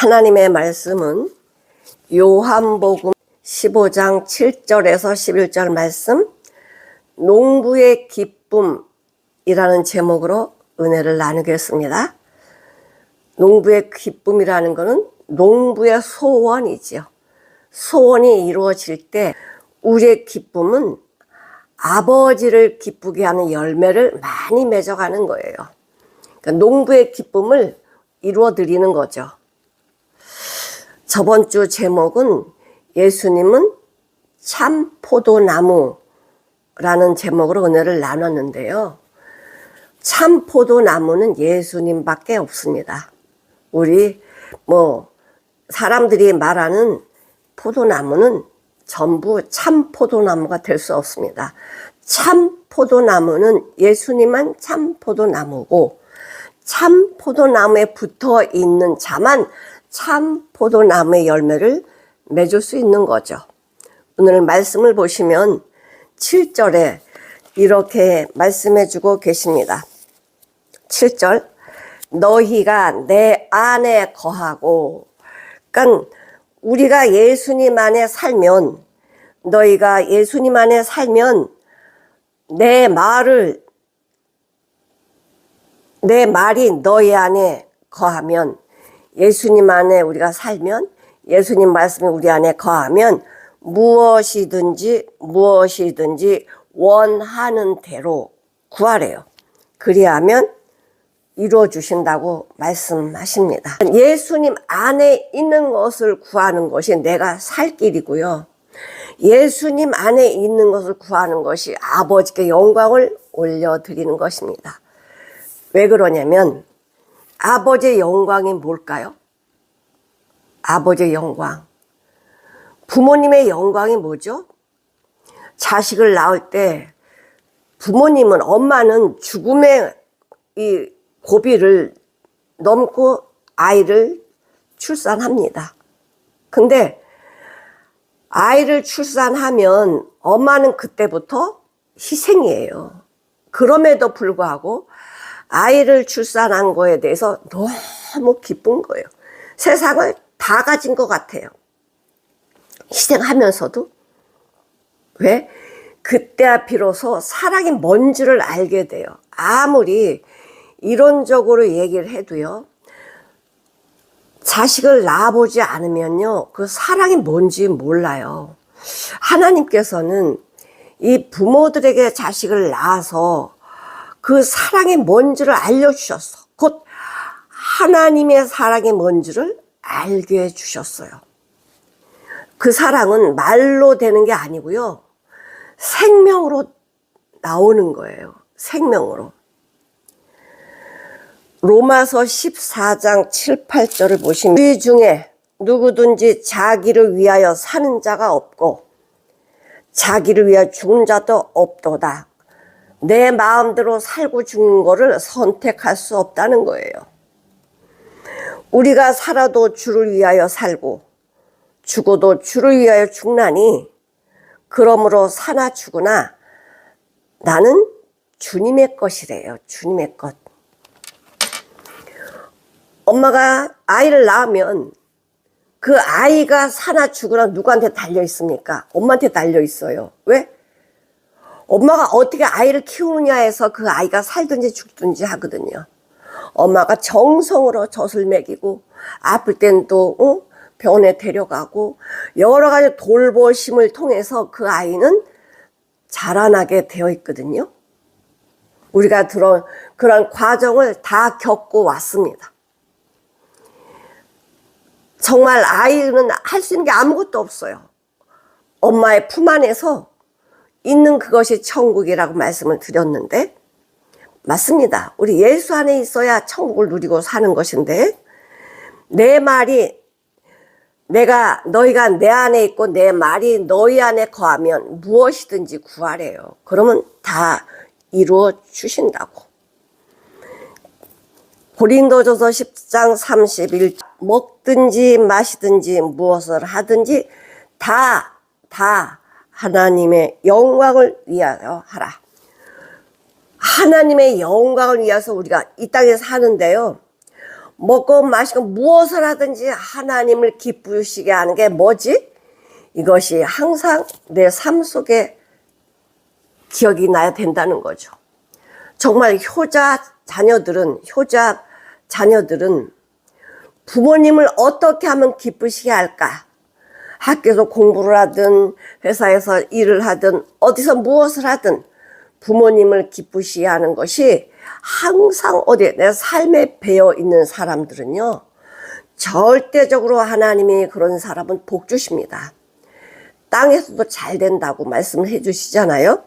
하나님의 말씀은 요한복음 15장 7절에서 11절 말씀, 농부의 기쁨이라는 제목으로 은혜를 나누겠습니다. 농부의 기쁨이라는 것은 농부의 소원이지요. 소원이 이루어질 때 우리의 기쁨은 아버지를 기쁘게 하는 열매를 많이 맺어가는 거예요. 그러니까 농부의 기쁨을 이루어드리는 거죠. 저번 주 제목은 예수님은 참 포도나무라는 제목으로 은혜를 나눴는데요. 참 포도나무는 예수님밖에 없습니다. 우리 사람들이 말하는 포도나무는 전부 참 포도나무가 될 수 없습니다. 참 포도나무는 예수님만 참 포도나무고, 참 포도나무에 붙어 있는 자만 참 포도나무의 열매를 맺을 수 있는 거죠. 오늘 말씀을 보시면 7절에 이렇게 말씀해 주고 계십니다. 7절, 너희가 내 안에 거하고, 그러니까 우리가 예수님 안에 살면, 너희가 예수님 안에 살면 내 말이 너희 안에 거하면, 예수님 안에 우리가 살면, 예수님 말씀이 우리 안에 거하면 무엇이든지 원하는 대로 구하래요. 그리하면 이루어 주신다고 말씀하십니다. 예수님 안에 있는 것을 구하는 것이 내가 살 길이고요. 예수님 안에 있는 것을 구하는 것이 아버지께 영광을 올려드리는 것입니다. 왜 그러냐면 아버지의 영광이 뭘까요? 아버지의 영광. 부모님의 영광이 뭐죠? 자식을 낳을 때 부모님은, 엄마는 죽음의 이 고비를 넘고 아이를 출산합니다. 근데 아이를 출산하면 엄마는 그때부터 희생이에요. 그럼에도 불구하고 아이를 출산한 거에 대해서 너무 기쁜 거예요. 세상을 다 가진 것 같아요. 희생하면서도. 왜? 그때야 비로소 사랑이 뭔지를 알게 돼요. 아무리 이론적으로 얘기를 해도요, 자식을 낳아보지 않으면요, 그 사랑이 뭔지 몰라요. 하나님께서는 이 부모들에게 자식을 낳아서 그 사랑이 뭔지를 알려주셨어. 곧 하나님의 사랑이 뭔지를 알게 해주셨어요. 그 사랑은 말로 되는 게 아니고요, 생명으로 나오는 거예요. 생명으로. 로마서 14장 7, 8절을 보시면, 우리 중에 누구든지 자기를 위하여 사는 자가 없고 자기를 위하여 죽은 자도 없도다. 내 마음대로 살고 죽는 거를 선택할 수 없다는 거예요. 우리가 살아도 주를 위하여 살고 죽어도 주를 위하여 죽나니, 그러므로 사나 죽으나 나는 주님의 것이래요. 주님의 것. 엄마가 아이를 낳으면 그 아이가 사나 죽으나 누구한테 달려 있습니까? 엄마한테 달려 있어요. 왜? 엄마가 어떻게 아이를 키우느냐에서 그 아이가 살든지 죽든지 하거든요. 엄마가 정성으로 젖을 먹이고, 아플 땐 또 병원에 데려가고, 여러 가지 돌보심을 통해서 그 아이는 자라나게 되어 있거든요. 우리가 그런 과정을 다 겪고 왔습니다. 정말 아이는 할 수 있는 게 아무것도 없어요. 엄마의 품 안에서 있는 그것이 천국이라고 말씀을 드렸는데, 맞습니다. 우리 예수 안에 있어야 천국을 누리고 사는 것인데, 내 말이, 너희가 내 안에 있고 내 말이 너희 안에 거하면 무엇이든지 구하래요. 그러면 다 이루어 주신다고. 고린도전서 10장 31절, 먹든지 마시든지 무엇을 하든지 다 하나님의 영광을 위하여 하라. 하나님의 영광을 위해서 우리가 이 땅에 사는데요, 먹고 마시고 무엇을 하든지 하나님을 기쁘시게 하는 게 뭐지? 이것이 항상 내 삶 속에 기억이 나야 된다는 거죠. 정말 효자 자녀들은 부모님을 어떻게 하면 기쁘시게 할까? 학교에서 공부를 하든 회사에서 일을 하든 어디서 무엇을 하든 부모님을 기쁘시게 하는 것이 항상 내 삶에 배어 있는 사람들은요, 절대적으로 하나님이 그런 사람은 복 주십니다. 땅에서도 잘 된다고 말씀을 해 주시잖아요.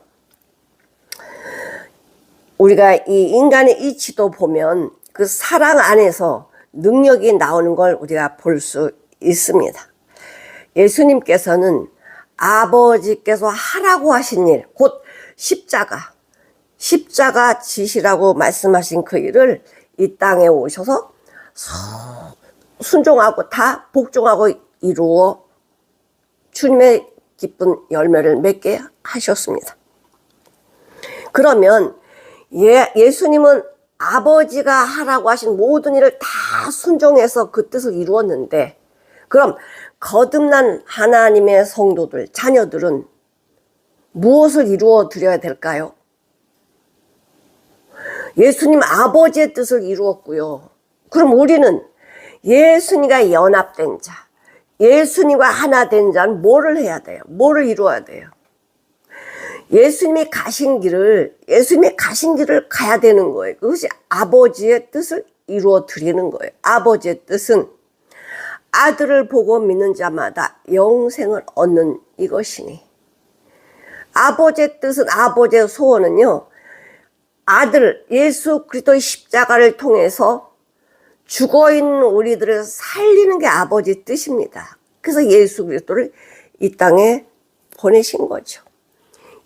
우리가 이 인간의 이치도 보면 그 사랑 안에서 능력이 나오는 걸 우리가 볼 수 있습니다. 예수님께서는 아버지께서 하라고 하신 일, 곧 십자가 지시라고 말씀하신 그 일을 이 땅에 오셔서 순종하고 다 복종하고 이루어 주님의 기쁜 열매를 맺게 하셨습니다. 그러면 예수님은 아버지가 하라고 하신 모든 일을 다 순종해서 그 뜻을 이루었는데, 그럼 거듭난 하나님의 성도들, 자녀들은 무엇을 이루어 드려야 될까요? 예수님 아버지의 뜻을 이루었고요. 그럼 우리는 예수님과 연합된 자, 예수님과 하나 된 자는 뭐를 해야 돼요? 뭐를 이루어야 돼요? 예수님이 가신 길을 가야 되는 거예요. 그것이 아버지의 뜻을 이루어 드리는 거예요. 아버지의 뜻은 아들을 보고 믿는 자마다 영생을 얻는 이것이니, 아버지의 뜻은, 아버지의 소원은요, 아들 예수 그리스도의 십자가를 통해서 죽어있는 우리들을 살리는 게 아버지의 뜻입니다. 그래서 예수 그리스도를 이 땅에 보내신 거죠.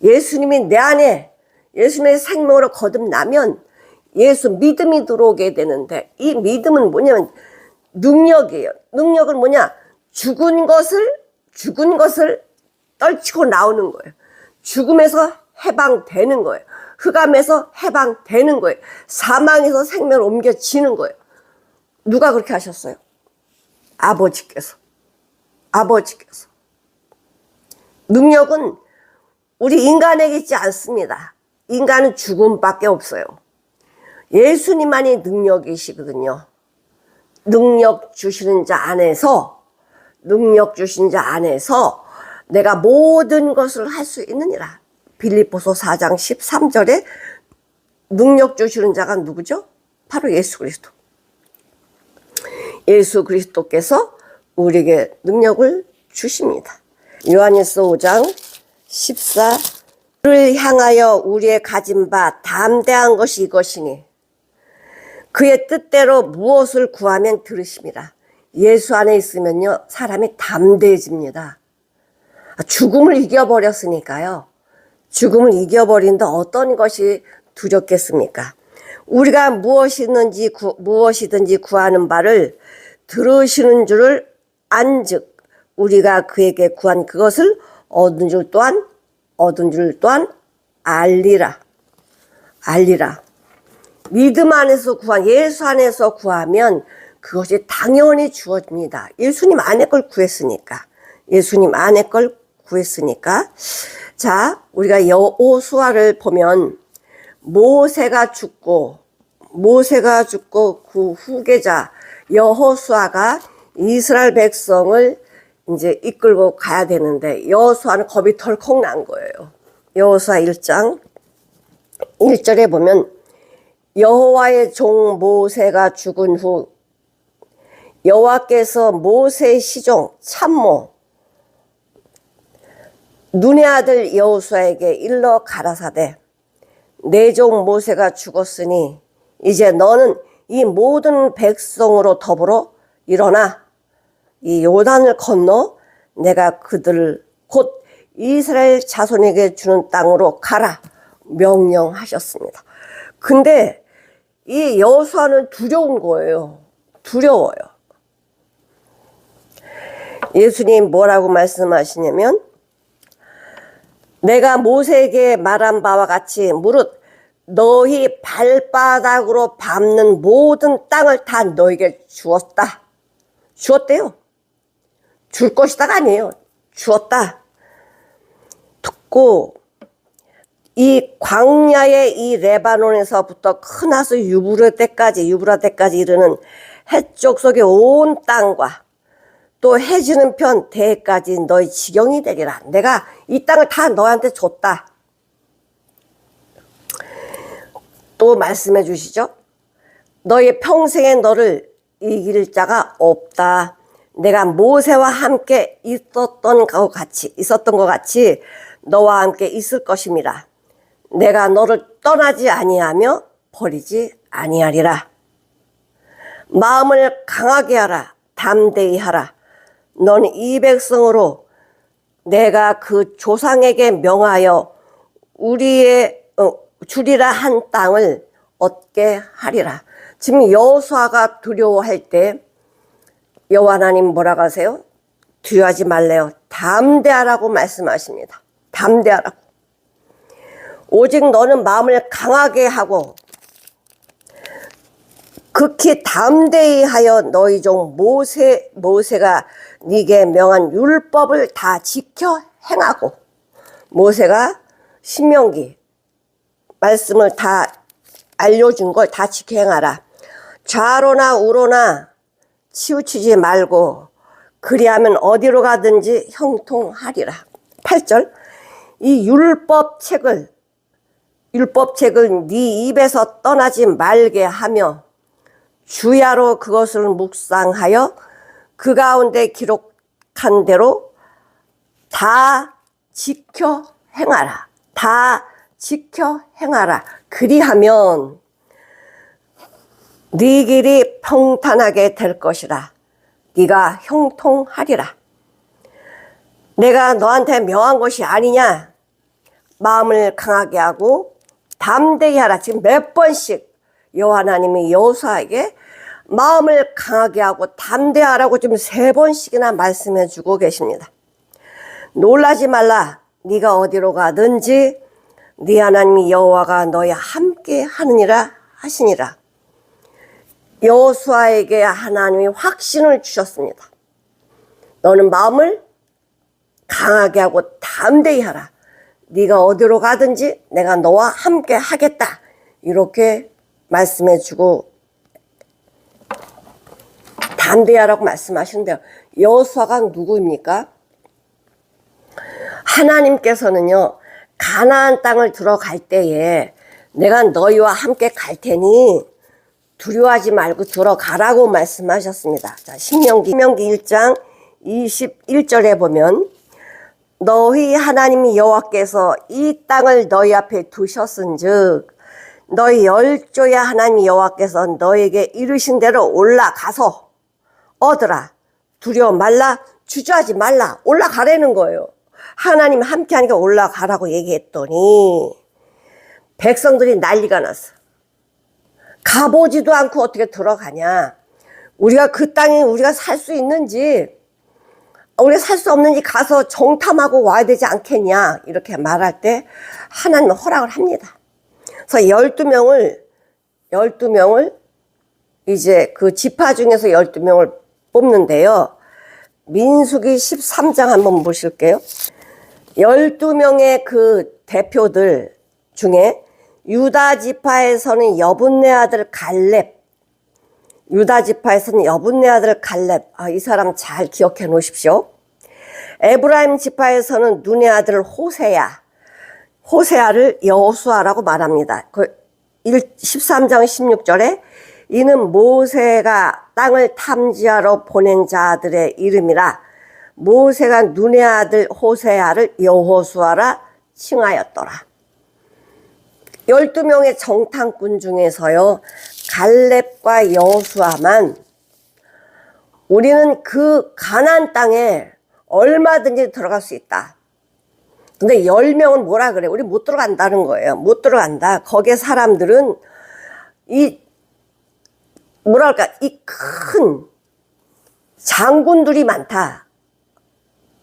예수님이 내 안에 예수님의 생명으로 거듭나면 믿음이 들어오게 되는데, 이 믿음은 뭐냐면 능력이에요. 능력은 뭐냐? 죽은 것을 떨치고 나오는 거예요. 죽음에서 해방되는 거예요. 흑암에서 해방되는 거예요. 사망에서 생명을 옮겨지는 거예요. 누가 그렇게 하셨어요? 아버지께서. 능력은 우리 안에게 있지 않습니다. 인간은 죽음밖에 없어요. 예수님만이 능력이시거든요. 능력 주신 자 안에서 내가 모든 것을 할 수 있느니라. 빌립보서 4장 13절에 능력 주시는 자가 누구죠? 바로 예수 그리스도. 예수 그리스도께서 우리에게 능력을 주십니다. 요한일서 5장 14를 향하여 우리의 가진 바 담대한 것이 이것이니 그의 뜻대로 무엇을 구하면 들으심이라. 예수 안에 있으면요, 사람이 담대해집니다. 죽음을 이겨버렸으니까요. 죽음을 이겨버린다 어떤 것이 두렵겠습니까? 우리가 무엇이든지 구하는 바를 들으시는 줄을 안즉 우리가 그에게 구한 그것을 얻은 줄 또한 알리라. 믿음 안에서 예수 안에서 구하면 그것이 당연히 주어집니다. 예수님 안에 걸 구했으니까. 자, 우리가 여호수아를 보면 모세가 죽고 그 후계자 여호수아가 이스라엘 백성을 이제 이끌고 가야 되는데, 여호수아는 겁이 덜컥 난 거예요. 여호수아 1장 1절에 보면 여호와의 종 모세가 죽은 후 여호와께서 모세의 시종 참모 눈의 아들 여호수아에게 일러 가라사대 내 종 모세가 죽었으니 이제 너는 이 모든 백성으로 더불어 일어나 이 요단을 건너 내가 그들을 곧 이스라엘 자손에게 주는 땅으로 가라 명령하셨습니다. 근데 이 여호수아는 두려운 거예요. 두려워요. 예수님 뭐라고 말씀하시냐면 내가 모세에게 말한 바와 같이 무릇 너희 발바닥으로 밟는 모든 땅을 다 너에게 주었다. 주었대요. 줄 것이다가 아니에요. 주었다. 듣고 이 광야의 이 레바논에서부터 크나스 유브라데까지 이르는 해쪽 속의 온 땅과 또 해지는 편 대까지 너희 지경이 되리라. 내가 이 땅을 다 너한테 줬다. 또 말씀해 주시죠. 너희 평생에 너를 이길 자가 없다. 내가 모세와 함께 있었던 것 같이 너와 함께 있을 것임이라. 내가 너를 떠나지 아니하며 버리지 아니하리라. 마음을 강하게 하라. 담대히 하라. 너는 이 백성으로 내가 그 조상에게 명하여 우리의 주리라 한 땅을 얻게 하리라. 지금 여호수아가 두려워할 때 여호와 하나님 뭐라고 하세요? 두려워하지 말래요. 담대하라고 말씀하십니다. 담대하라고. 오직 너는 마음을 강하게 하고 극히 담대히 하여 너희 종 모세가 네게 명한 율법을 다 지켜 행하고. 모세가 신명기 말씀을 다 알려준 걸 다 지켜 행하라. 좌로나 우로나 치우치지 말고 그리하면 어디로 가든지 형통하리라. 8절. 이 율법책을 네 입에서 떠나지 말게 하며 주야로 그것을 묵상하여 그 가운데 기록한 대로 다 지켜 행하라. 다 지켜 행하라. 그리하면 네 길이 평탄하게 될 것이라. 네가 형통하리라. 내가 너한테 명한 것이 아니냐. 마음을 강하게 하고 담대히 하라. 지금 몇 번씩 여호와 하나님이 여호수아에게 마음을 강하게 하고 담대하라고 지금 3번씩이나 말씀해 주고 계십니다. 놀라지 말라. 네가 어디로 가든지 네 하나님 여호와가 너희와 함께 하느니라 하시니라. 여호수아에게 하나님이 확신을 주셨습니다. 너는 마음을 강하게 하고 담대히 하라. 네가 어디로 가든지 내가 너와 함께 하겠다. 이렇게 말씀해 주고 담대하라고 말씀하시는데요. 여호수아가 누구입니까? 하나님께서는요, 가나안 땅을 들어갈 때에 내가 너희와 함께 갈 테니 두려워하지 말고 들어가라고 말씀하셨습니다. 자, 신명기 1장 21절에 보면 너희 하나님 여호와께서 이 땅을 너희 앞에 두셨은즉 너희 열조의 하나님 여호와께서 너에게 이르신 대로 올라가서 얻으라. 두려워 말라. 주저하지 말라. 올라가라는 거예요. 하나님 함께 하니까 올라가라고 얘기했더니 백성들이 난리가 났어. 가보지도 않고 어떻게 들어가냐. 우리가 그 땅에 우리가 살 수 있는지, 우리가 살 수 없는지 가서 정탐하고 와야 되지 않겠냐. 이렇게 말할 때 하나님은 허락을 합니다. 그래서 12명을 이제 그 지파 중에서 12명을 뽑는데요. 민수기 13장 한번 보실게요. 12명의 그 대표들 중에 유다 지파에서는 여분네 아들 갈렙. 이 사람 잘 기억해 놓으십시오. 에브라임 지파에서는 눈의 아들 호세아를 여호수아라고 말합니다. 13장 16절에 이는 모세가 땅을 탐지하러 보낸 자들의 이름이라. 모세가 눈의 아들 호세아를 여호수아라 칭하였더라. 12명의 정탐꾼 중에서요, 갈렙과 여호수아만 우리는 그 가나안 땅에 얼마든지 들어갈 수 있다. 근데 10명은 뭐라 그래? 우리 못 들어간다는 거예요. 못 들어간다. 거기에 사람들은 이 큰 장군들이 많다.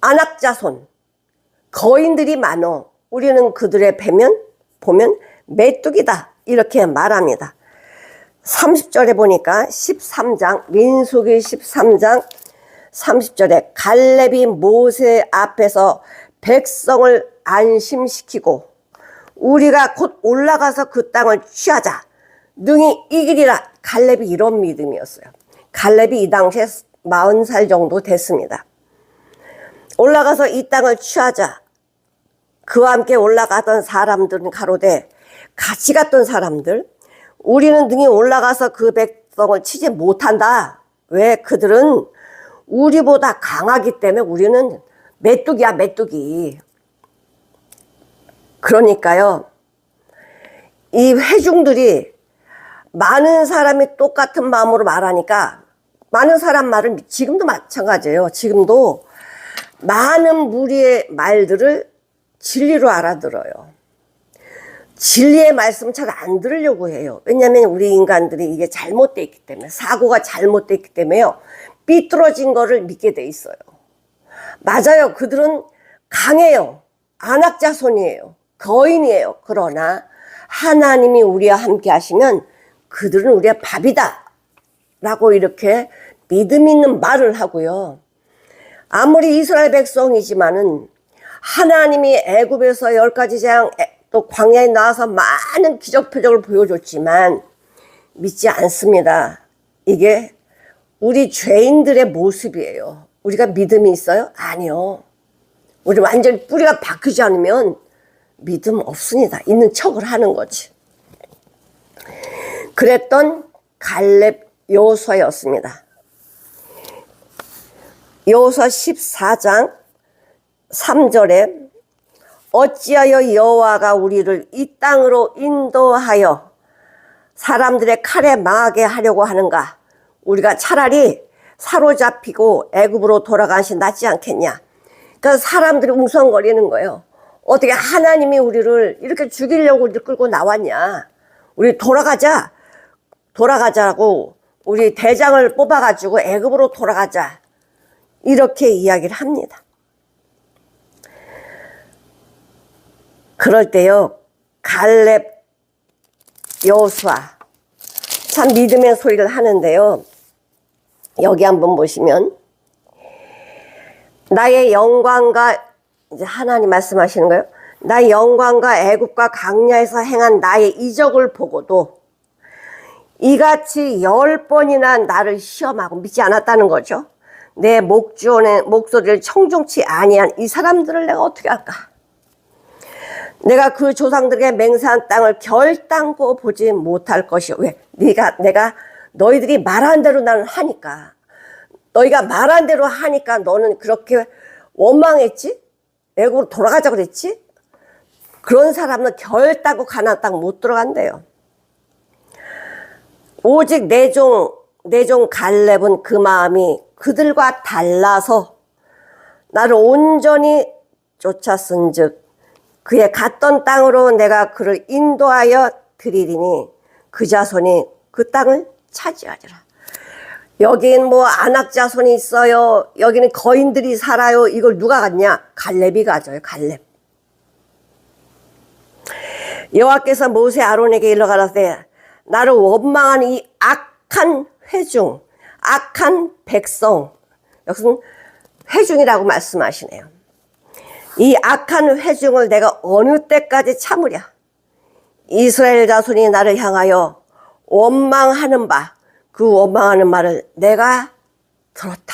안악자손, 거인들이 많어. 우리는 그들의 보면 메뚜기다 이렇게 말합니다. 30절에 보니까 13장 민수기 13장 30절에 갈렙이 모세 앞에서 백성을 안심시키고 우리가 곧 올라가서 그 땅을 취하자 능히 이기리라. 갈렙이 이런 믿음이었어요. 갈렙이 이 당시에 40살 정도 됐습니다. 올라가서 이 땅을 취하자. 그와 함께 올라가던 사람들은 가로되 같이 갔던 사람들 우리는 능히 올라가서 그 백성을 치지 못한다. 왜? 그들은 우리보다 강하기 때문에 우리는 메뚜기야 메뚜기. 그러니까요. 이 회중들이 많은 사람이 똑같은 마음으로 말하니까 많은 사람 말은 지금도 마찬가지예요. 지금도 많은 무리의 말들을 진리로 알아들어요. 진리의 말씀 잘 안 들으려고 해요. 왜냐하면 우리 인간들이 이게 잘못되어 있기 때문에 사고가 잘못되어 있기 때문에요. 삐뚤어진 거를 믿게 돼 있어요. 맞아요. 그들은 강해요. 안악자손이에요. 거인이에요. 그러나 하나님이 우리와 함께 하시면 그들은 우리의 밥이다 라고 이렇게 믿음 있는 말을 하고요. 아무리 이스라엘 백성이지만은 하나님이 애굽에서 10가지 재앙 또 광야에 나와서 많은 기적 표적을 보여줬지만 믿지 않습니다. 이게 우리 죄인들의 모습이에요. 우리가 믿음이 있어요? 아니요. 우리 완전히 뿌리가 박히지 않으면 믿음 없습니다. 있는 척을 하는 거지. 그랬던 갈렙 여호수아였습니다. 여호수아 14장 3절에 어찌하여 여호와가 우리를 이 땅으로 인도하여 사람들의 칼에 망하게 하려고 하는가? 우리가 차라리 사로잡히고 애굽으로 돌아가시 낫지 않겠냐? 그러니까 사람들이 웅성거리는 거예요. 어떻게 하나님이 우리를 이렇게 죽이려고 끌고 나왔냐? 우리 돌아가자고 우리 대장을 뽑아가지고 애굽으로 돌아가자. 이렇게 이야기를 합니다. 그럴 때요, 갈렙, 여호수아 참 믿음의 소리를 하는데요. 여기 한번 보시면 나의 영광과 이제 하나님 말씀하시는 거예요. 나의 영광과 애굽과 광야에서 행한 나의 이적을 보고도 이같이 10번이나 나를 시험하고 믿지 않았다는 거죠. 내 목소리를 청종치 아니한 이 사람들을 내가 어떻게 할까? 내가 그 조상들에게 맹세한 땅을 결단코 보지 못할 것이요. 왜? 내가 너희들이 말한 대로 나는 하니까. 너희가 말한 대로 하니까 너는 그렇게 원망했지? 애굽으로 돌아가자고 그랬지? 그런 사람은 결단코 가나안 땅 못 들어간대요. 오직 내 종 갈렙은 그 마음이 그들과 달라서 나를 온전히 쫓았은즉 그의 갔던 땅으로 내가 그를 인도하여 드리리니 그 자손이 그 땅을 차지하리라. 여긴 뭐 안악자손이 있어요. 여기는 거인들이 살아요. 이걸 누가 갔냐? 갈렙이 가져요. 갈렙. 여호와께서 모세 아론에게 일러 가라사대 나를 원망한 이 악한 회중, 악한 백성, 여기서는 회중이라고 말씀하시네요. 이 악한 회중을 내가 어느 때까지 참으랴? 이스라엘 자손이 나를 향하여 원망하는 바, 그 원망하는 말을 내가 들었다.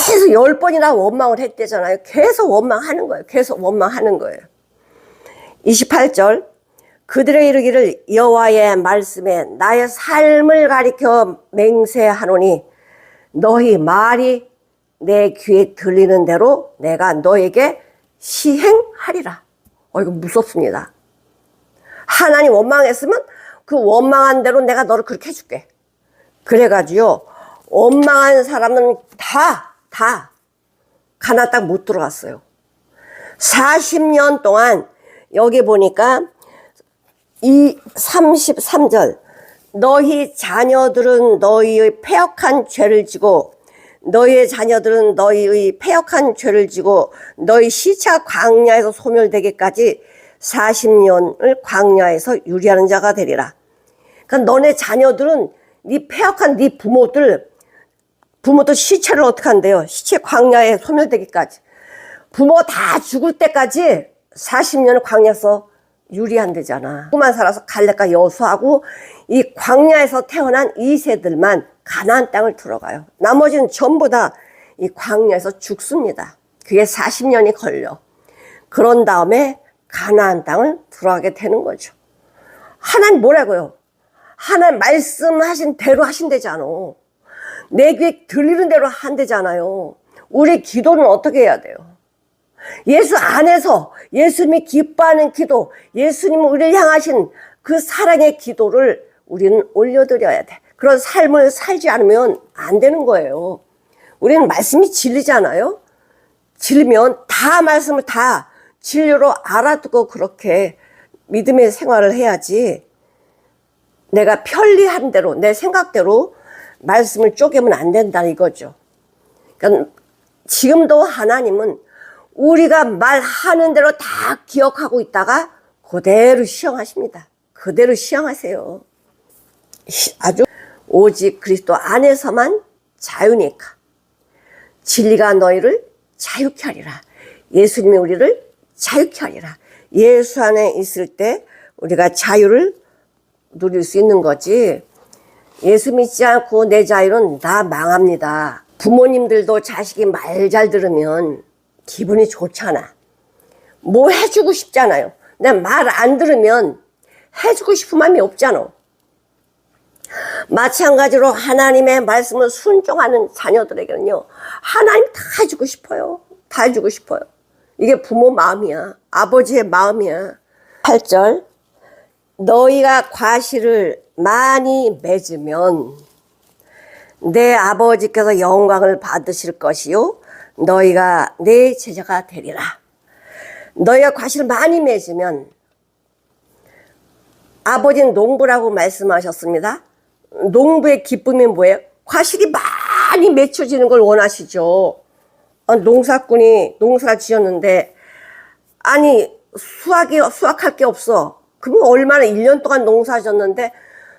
계속 10번이나 원망을 했대잖아요. 계속 원망하는 거예요. 계속 원망하는 거예요. 28절 그들의 이르기를 여호와의 말씀에 나의 삶을 가리켜 맹세하노니 너희 말이 내 귀에 들리는 대로 내가 너에게 시행하리라. 이거 무섭습니다. 하나님 원망했으면 그 원망한 대로 내가 너를 그렇게 해줄게. 그래가지고 원망한 사람은 다 가나안 땅 못 들어갔어요. 40년 동안 여기 보니까 이 33절 너희 자녀들은 너희의 패역한 죄를 지고 너희의 자녀들은 너희의 패역한 죄를 지고 너희 시차 광야에서 소멸되기까지 40년을 광야에서 유리하는 자가 되리라. 그러니까 너네 자녀들은 네 폐역한 네 부모들 시체를 어떻게 한대요? 시체 광야에 소멸되기까지. 부모가 다 죽을 때까지 40년을 광야에서 유리한대잖아. 그만 살아서 갈렙과 여수하고 이 광야에서 태어난 2세들만 가나안 땅을 들어가요. 나머지는 전부 다 이 광야에서 죽습니다. 그게 40년이 걸려. 그런 다음에 가나안 땅을 들어가게 되는 거죠. 하나님 뭐라고요? 하나님 말씀하신 대로 하신대잖아. 내 귀에 들리는 대로 한대잖아요. 우리 기도는 어떻게 해야 돼요? 예수 안에서 예수님이 기뻐하는 기도, 예수님이 우리를 향하신 그 사랑의 기도를 우리는 올려드려야 돼. 그런 삶을 살지 않으면 안 되는 거예요. 우리는 말씀이 진리잖아요. 진리면 다 말씀을 다 진리로 알아두고 그렇게 믿음의 생활을 해야지, 내가 편리한 대로 내 생각대로 말씀을 쪼개면 안 된다는 이거죠. 그러니까 지금도 하나님은 우리가 말하는 대로 다 기억하고 있다가 그대로 시행하십니다. 그대로 시행하세요. 아주 오직 그리스도 안에서만 자유니까. 진리가 너희를 자유케 하리라. 예수님이 우리를 자유케 하리라. 예수 안에 있을 때 우리가 자유를 누릴 수 있는 거지, 예수 믿지 않고 내 자유는 다 망합니다. 부모님들도 자식이 말 잘 들으면 기분이 좋잖아. 뭐 해주고 싶잖아요. 내 말 안 들으면 해주고 싶은 마음이 없잖아. 마찬가지로 하나님의 말씀을 순종하는 자녀들에게는요, 하나님 다 해주고 싶어요. 다 해주고 싶어요. 이게 부모 마음이야. 아버지의 마음이야. 8절, 너희가 과실을 많이 맺으면 내 아버지께서 영광을 받으실 것이요 너희가 내 제자가 되리라. 너희가 과실을 많이 맺으면, 아버지는 농부라고 말씀하셨습니다. 농부의 기쁨이 뭐예요? 과실이 많이 맺혀지는 걸 원하시죠. 농사꾼이 농사 지었는데 아니 수확할 게 없어. 그럼 얼마나 1년 동안 농사 졌는데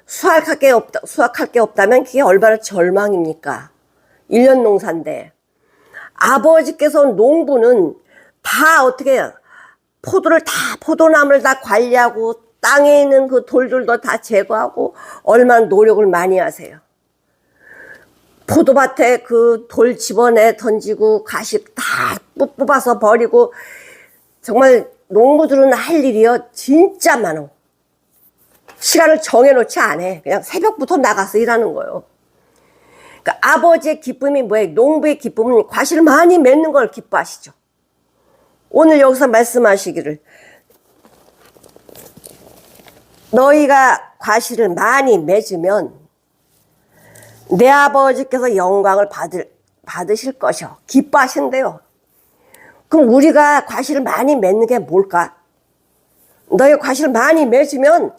수확할 게 없다면 그게 얼마나 절망입니까? 1년 농사인데. 아버지께서 농부는 다 어떻게 해요? 포도나무를 다 관리하고 땅에 있는 그 돌들도 다 제거하고 얼마나 노력을 많이 하세요. 포도밭에 그 돌 집어내 던지고 가식 다 뽑아서 버리고, 정말 농부들은 할 일이요 진짜 많어. 시간을 정해놓지 않아. 그냥 새벽부터 나가서 일하는 거예요. 그러니까 아버지의 기쁨이 뭐예요? 농부의 기쁨은 과실을 많이 맺는 걸 기뻐하시죠. 오늘 여기서 말씀하시기를, 너희가 과실을 많이 맺으면 내 아버지께서 영광을 받으실 것이요. 기뻐하신대요. 그럼 우리가 과실을 많이 맺는 게 뭘까? 너희 과실을 많이 맺으면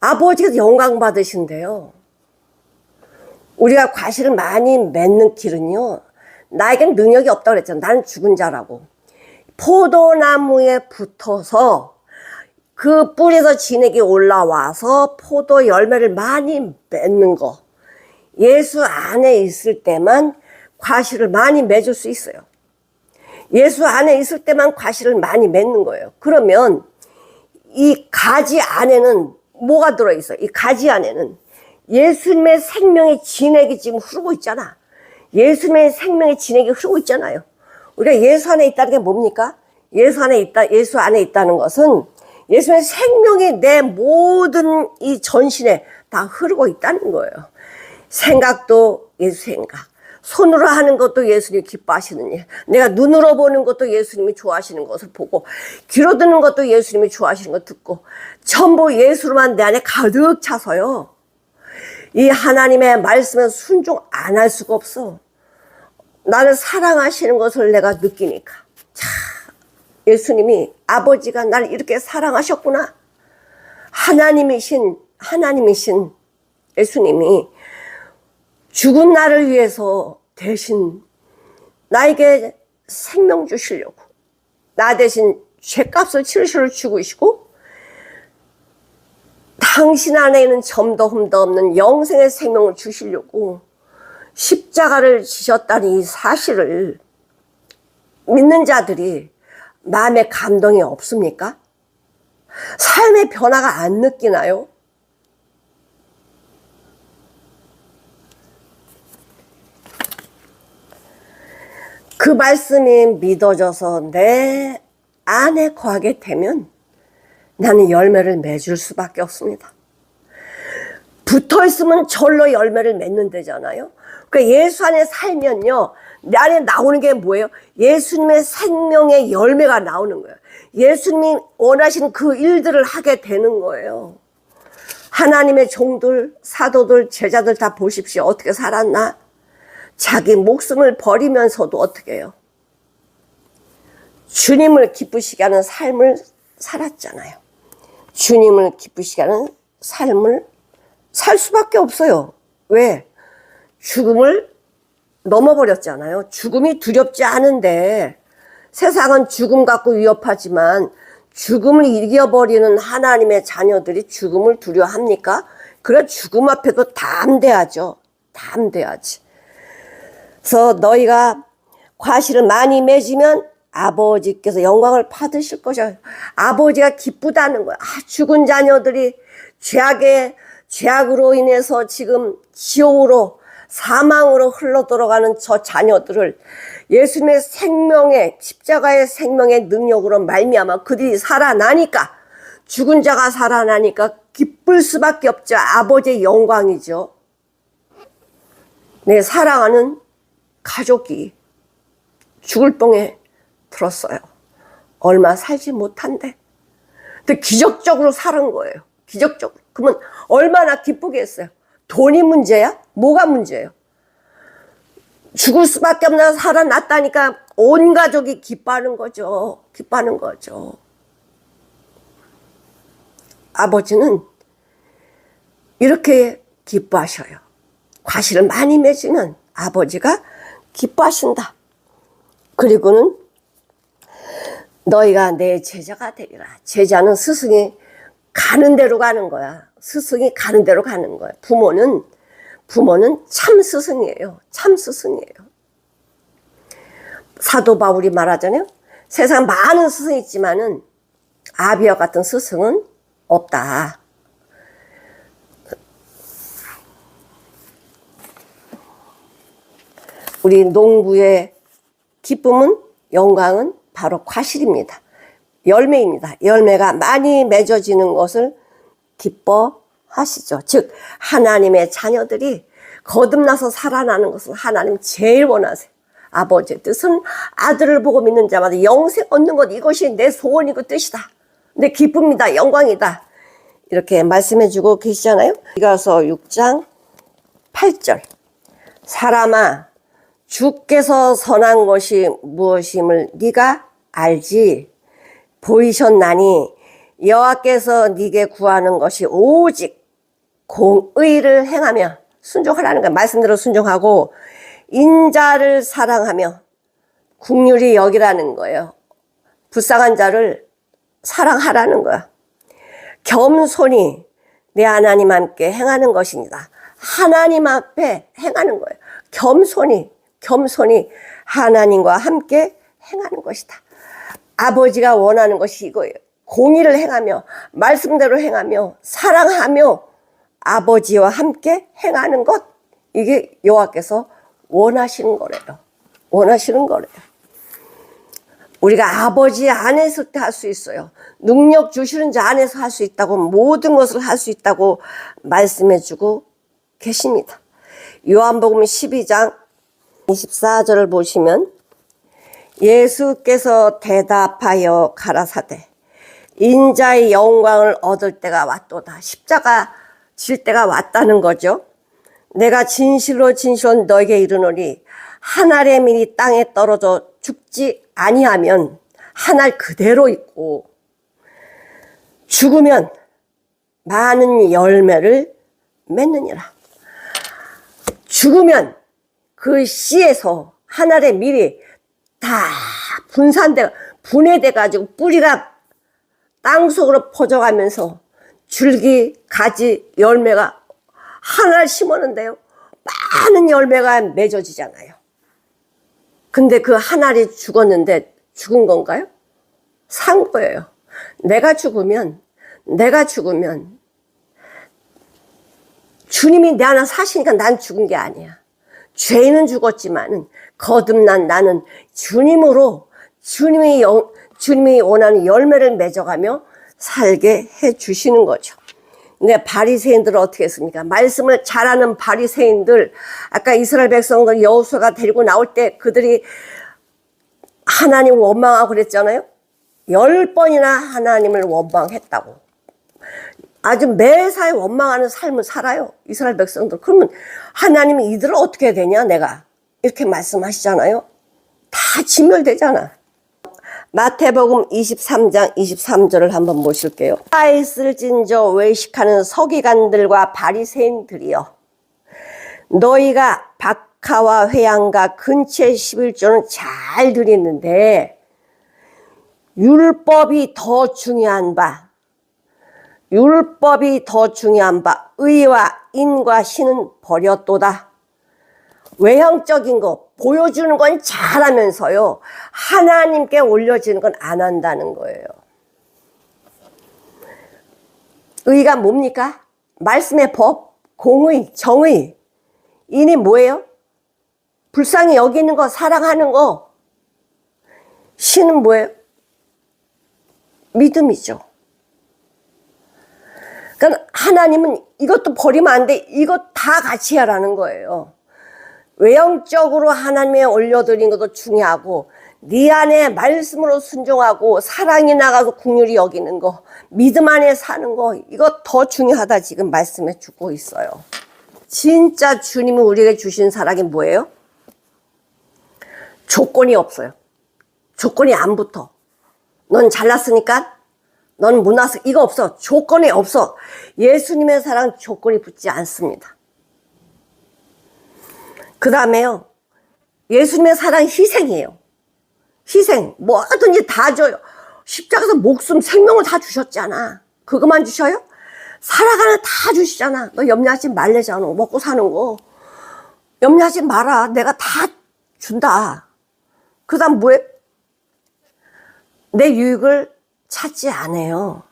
아버지께서 영광 받으신대요. 우리가 과실을 많이 맺는 길은요, 나에겐 능력이 없다고 그랬잖아. 나는 죽은 자라고. 포도나무에 붙어서 그 뿌리에서 진액이 올라와서 포도 열매를 많이 맺는 거, 예수 안에 있을 때만 과실을 많이 맺을 수 있어요. 예수 안에 있을 때만 과실을 많이 맺는 거예요. 그러면 이 가지 안에는 뭐가 들어있어요? 이 가지 안에는 예수님의 생명의 진액이 지금 흐르고 있잖아. 예수님의 생명의 진액이 흐르고 있잖아요. 우리가 예수 안에 있다는 게 뭡니까? 예수 안에 있다는 것은 예수님의 생명이 내 모든 이 전신에 다 흐르고 있다는 거예요. 생각도 예수 생각, 손으로 하는 것도 예수님이 기뻐하시는 일, 내가 눈으로 보는 것도 예수님이 좋아하시는 것을 보고, 귀로 듣는 것도 예수님이 좋아하시는 것 듣고, 전부 예수로만 내 안에 가득 차서요, 이 하나님의 말씀에 순종 안 할 수가 없어. 나를 사랑하시는 것을 내가 느끼니까, 자, 예수님이, 아버지가 나를 이렇게 사랑하셨구나. 하나님이신 예수님이 죽은 나를 위해서 대신 나에게 생명 주시려고, 나 대신 죄값을 치르시러 죽으시고 당신 안에 는 점도 흠도 없는 영생의 생명을 주시려고 십자가를 지셨다는 이 사실을 믿는 자들이 마음에 감동이 없습니까? 삶의 변화가 안 느끼나요? 그 말씀이 믿어져서 내 안에 거하게 되면 나는 열매를 맺을 수밖에 없습니다. 붙어있으면 절로 열매를 맺는 데잖아요. 그러니까 예수 안에 살면요, 내 안에 나오는 게 뭐예요? 예수님의 생명의 열매가 나오는 거예요. 예수님이 원하시는 그 일들을 하게 되는 거예요. 하나님의 종들, 사도들, 제자들 다 보십시오. 어떻게 살았나? 자기 목숨을 버리면서도 어떻게 해요? 주님을 기쁘시게 하는 삶을 살았잖아요. 주님을 기쁘시게 하는 삶을 살 수밖에 없어요. 왜? 죽음을 넘어버렸잖아요. 죽음이 두렵지 않은데 세상은 죽음 갖고 위협하지만 죽음을 이겨버리는 하나님의 자녀들이 죽음을 두려워합니까? 그래 죽음 앞에도 담대하죠. 담대하지. 그래서 너희가 과실을 많이 맺으면 아버지께서 영광을 받으실 것이야. 아버지가 기쁘다는 거야. 죽은 자녀들이 죄악으로 인해서 지금 지옥으로 사망으로 흘러 들어가는 저 자녀들을 예수님의 생명의 십자가의 생명의 능력으로 말미암아 그들이 살아나니까 죽은 자가 살아나니까 기쁠 수밖에 없죠. 아버지의 영광이죠. 내 사랑하는 가족이 죽을 똥에 들었어요. 얼마 살지 못한데. 근데 기적적으로 살은 거예요. 기적적으로. 그러면 얼마나 기쁘겠어요. 돈이 문제야? 뭐가 문제예요? 죽을 수밖에 없나 살아났다니까 온 가족이 기뻐하는 거죠. 기뻐하는 거죠. 아버지는 이렇게 기뻐하셔요. 과실을 많이 맺으면 아버지가 기뻐하신다. 그리고는 너희가 내 제자가 되리라. 제자는 스승이 가는 대로 가는 거야. 스승이 가는 대로 가는 거야. 부모는 참 스승이에요. 참 스승이에요. 사도 바울이 말하잖아요. 세상 많은 스승이 있지만은 아비와 같은 스승은 없다. 우리 농부의 기쁨은, 영광은 바로 과실입니다. 열매입니다. 열매가 많이 맺어지는 것을 기뻐하시죠. 즉 하나님의 자녀들이 거듭나서 살아나는 것을 하나님 제일 원하세요. 아버지의 뜻은 아들을 보고 믿는 자마다 영생 얻는 것, 이것이 내 소원이고 뜻이다. 내 기쁨이다. 영광이다. 이렇게 말씀해 주고 계시잖아요. 이가서 6장 8절. 사람아, 주께서 선한 것이 무엇임을 네가 알지. 보이셨나니 여호와께서 네게 구하는 것이 오직 공의를 행하며, 순종하라는 거야. 말씀대로 순종하고 인자를 사랑하며 긍휼히 여기라는 거예요. 불쌍한 자를 사랑하라는 거야. 겸손히 내 하나님 함께 행하는 것입니다. 하나님 앞에 행하는 거예요. 겸손히 하나님과 함께 행하는 것이다. 아버지가 원하는 것이 이거예요. 공의를 행하며 말씀대로 행하며 사랑하며 아버지와 함께 행하는 것, 이게 여호와께서 원하시는 거래요. 원하시는 거래요. 우리가 아버지 안에 있을 때 할 수 있어요. 능력 주시는 자 안에서 할 수 있다고, 모든 것을 할 수 있다고 말씀해 주고 계십니다. 요한복음 12장 24절을 보시면 예수께서 대답하여 가라사대 인자의 영광을 얻을 때가 왔도다. 십자가 질 때가 왔다는 거죠. 내가 진실로 너에게 이르노니 한 알의 밀이 땅에 떨어져 죽지 아니하면 한 알 그대로 있고 죽으면 많은 열매를 맺느니라. 죽으면 그 씨에서 한 알의 밀이 다 분해돼 가지고 뿌리가 땅속으로 퍼져가면서 줄기, 가지, 열매가 하나를 심었는데요, 많은 열매가 맺어지잖아요. 근데 그 하나를 죽었는데 죽은 건가요? 산 거예요. 내가 죽으면 주님이 내 안에 사시니까 난 죽은 게 아니야. 죄는 죽었지만은 거듭난 나는 주님으로 주님이 원하는 열매를 맺어가며 살게 해 주시는 거죠. 근데 바리새인들은 어떻게 했습니까? 말씀을 잘하는 바리새인들, 아까 이스라엘 백성들 여호수아가 데리고 나올 때 그들이 하나님을 원망하고 그랬잖아요. 10번이나 하나님을 원망했다고. 아주 매사에 원망하는 삶을 살아요, 이스라엘 백성들. 그러면 하나님이 이들을 어떻게 해야 되냐, 내가 이렇게 말씀하시잖아요. 다 진멸되잖아. 마태복음 23장 23절을 한번 보실게요. 아이스를 찐저 외식하는 서기관들과 바리새인들이여, 너희가 박하와 회양과 근체 11조는 잘 드리는데 율법이 더 중요한 바 의와 인과 신은 버렸도다. 외형적인 거 보여주는 건 잘하면서요, 하나님께 올려지는 건 안 한다는 거예요. 의가 뭡니까? 말씀의 법, 공의, 정의. 인이 뭐예요? 불쌍히 여기는 거, 사랑하는 거. 신은 뭐예요? 믿음이죠. 그러니까 하나님은 이것도 버리면 안 돼, 이것 다 같이 하라는 거예요. 외형적으로 하나님에 올려드린 것도 중요하고, 네 안에 말씀으로 순종하고 사랑이 나가서 긍휼히 여기는 거, 믿음 안에 사는 거, 이거 더 중요하다 지금 말씀해 주고 있어요. 진짜 주님이 우리에게 주신 사랑이 뭐예요? 조건이 없어요. 조건이 안 붙어. 넌 잘났으니까, 넌 못났어, 이거 없어. 조건이 없어. 예수님의 사랑 조건이 붙지 않습니다. 그 다음에요, 예수님의 사랑이 희생이에요. 희생, 뭐든지 다 줘요. 십자가에서 목숨, 생명을 다 주셨잖아. 그것만 주셔요? 살아가는 다 주시잖아. 너 염려하지 말래잖아. 먹고 사는 거 염려하지 마라. 내가 다 준다. 그 다음 뭐해? 내 유익을 찾지 않아요.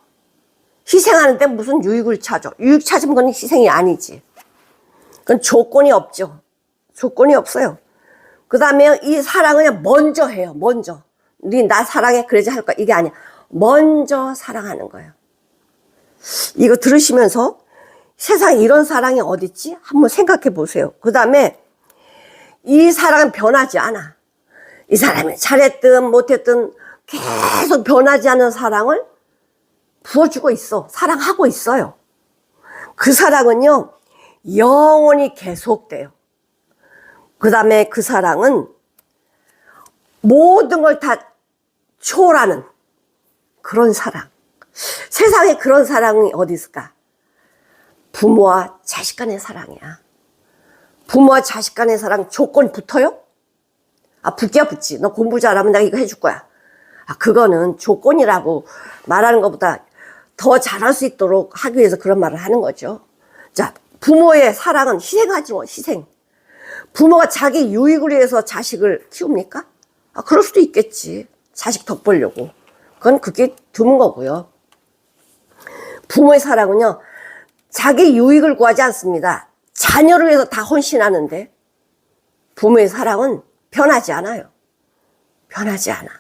희생하는데 무슨 유익을 찾아? 유익 찾은 건 희생이 아니지. 그건 조건이 없죠. 조건이 없어요. 그 다음에 이 사랑을 그냥 먼저 해요. 먼저. 네 나 사랑해, 그러지 할 거야. 이게 아니야. 먼저 사랑하는 거예요. 이거 들으시면서 세상에 이런 사랑이 어딨지? 한번 생각해 보세요. 그 다음에 이 사랑은 변하지 않아. 이 사람이 잘했든 못했든 계속 변하지 않는 사랑을 부어주고 있어. 사랑하고 있어요. 그 사랑은요, 영원히 계속돼요. 그 다음에 그 사랑은 모든 걸 다 초월하는 그런 사랑. 세상에 그런 사랑이 어디 있을까? 부모와 자식 간의 사랑이야. 부모와 자식 간의 사랑 조건 붙어요? 아, 붙기야 붙지. 너 공부 잘하면 내가 이거 해줄 거야. 아, 그거는 조건이라고 말하는 것보다 더 잘할 수 있도록 하기 위해서 그런 말을 하는 거죠. 자, 부모의 사랑은 희생하지 뭐, 희생. 부모가 자기 유익을 위해서 자식을 키웁니까? 아, 그럴 수도 있겠지. 자식 덕보려고. 그건 그게 드문 거고요. 부모의 사랑은요, 자기 유익을 구하지 않습니다. 자녀를 위해서 다 헌신하는데, 부모의 사랑은 변하지 않아요. 변하지 않아.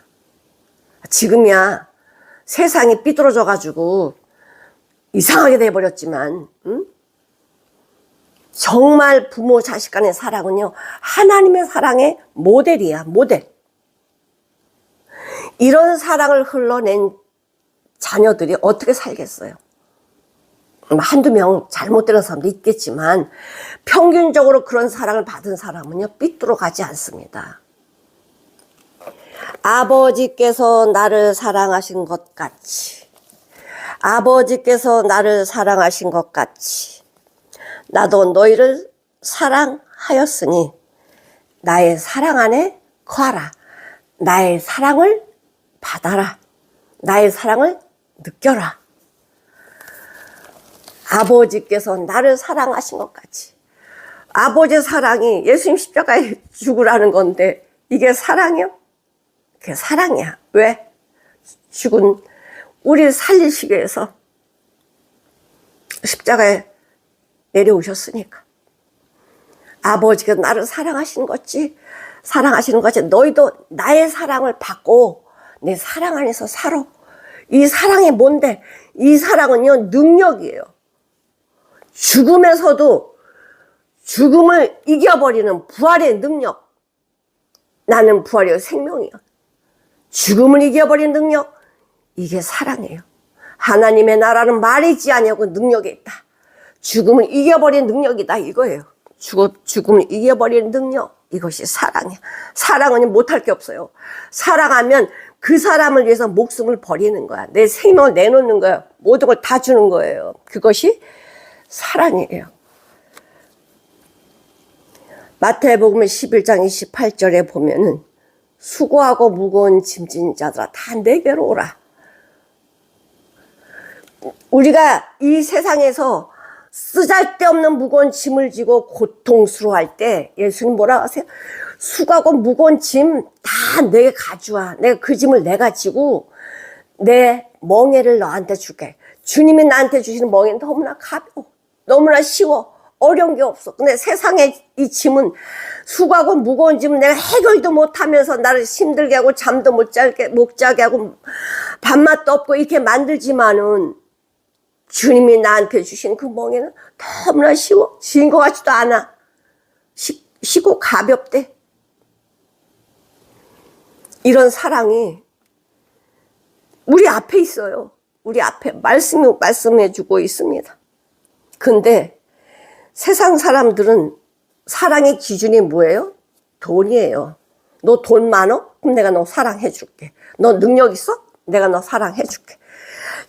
지금이야 세상이 삐뚤어져가지고 이상하게 돼버렸지만, 응? 정말 부모 자식 간의 사랑은요, 하나님의 사랑의 모델이야, 모델. 이런 사랑을 흘러낸 자녀들이 어떻게 살겠어요? 한두 명 잘못되는 사람도 있겠지만 평균적으로 그런 사랑을 받은 사람은요, 삐뚤어 가지 않습니다. 아버지께서 나를 사랑하신 것 같이, 아버지께서 나를 사랑하신 것 같이 나도 너희를 사랑하였으니 나의 사랑 안에 거하라. 나의 사랑을 받아라. 나의 사랑을 느껴라. 아버지께서 나를 사랑하신 것 같이. 아버지의 사랑이 예수님 십자가에 죽으라는 건데 이게 사랑이요? 그게 사랑이야. 왜? 죽은 우리를 살리시기 위해서 십자가에 내려오셨으니까. 아버지가 나를 사랑하시는 거지. 사랑하시는 거지. 너희도 나의 사랑을 받고 내 사랑 안에서 살아. 이 사랑이 뭔데? 이 사랑은요, 능력이에요. 죽음에서도 죽음을 이겨버리는 부활의 능력. 나는 부활의 생명이야. 죽음을 이겨버리는 능력. 이게 사랑이에요. 하나님의 나라는 말이지 아니하고 능력이 있다. 죽음을 이겨버리는 능력이다 이거예요. 죽음을 이겨버리는 능력. 이것이 사랑이야. 사랑은 못할 게 없어요. 사랑하면 그 사람을 위해서 목숨을 버리는 거야. 내 생명을 내놓는 거야. 모든 걸 다 주는 거예요. 그것이 사랑이에요. 마태복음 11장 28절에 보면은 수고하고 무거운 짐진 자들아 다 내게로 오라. 우리가 이 세상에서 쓰잘데없는 무거운 짐을 지고 고통스러워할 때 예수님 뭐라 하세요? 수고하고 무거운 짐 다 내게 가져와. 내가 그 짐을 내가 지고 내 멍에를 너한테 줄게. 주님이 나한테 주시는 멍에는 너무나 가벼워. 너무나 쉬워. 어려운 게 없어. 근데 세상에 이 짐은 수고하고 무거운 짐은 내가 해결도 못하면서 나를 힘들게 하고 잠도 못 자게 하고 밥맛도 없고 이렇게 만들지만은 주님이 나한테 주신 그 멍에는 너무나 쉬워. 지인 것 같지도 않아. 쉬고 가볍대. 이런 사랑이 우리 앞에 있어요. 우리 앞에 말씀해 주고 있습니다. 근데 세상 사람들은 사랑의 기준이 뭐예요? 돈이에요. 너 돈 많어? 그럼 내가 너 사랑해 줄게. 너 능력 있어? 내가 너 사랑해 줄게.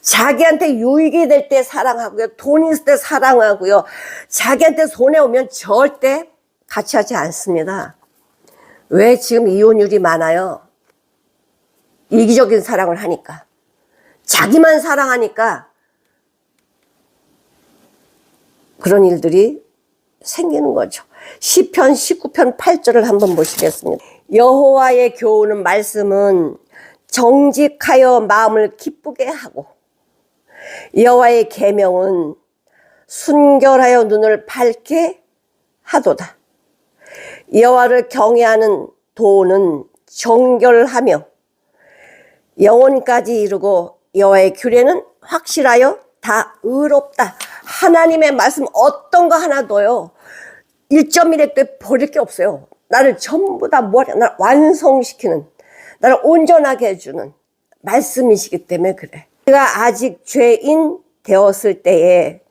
자기한테 유익이 될 때 사랑하고요. 돈 있을 때 사랑하고요. 자기한테 손해 오면 절대 같이 하지 않습니다. 왜 지금 이혼율이 많아요? 이기적인 사랑을 하니까. 자기만 사랑하니까 그런 일들이 생기는 거죠. 시편 19편 8절을 한번 보시겠습니다. 여호와의 교훈은 말씀은 정직하여 마음을 기쁘게 하고 여호와의 계명은 순결하여 눈을 밝게 하도다. 여호와를 경외하는 도는 정결하며 영혼까지 이루고 여호와의 규례는 확실하여 다 의롭다. 하나님의 말씀 어떤 거 하나도요 1.1획 때 버릴 게 없어요. 나를 전부 다 나를 완성시키는, 나를 온전하게 해주는 말씀이시기 때문에 그래. 우리가 아직 죄인 되었을 때에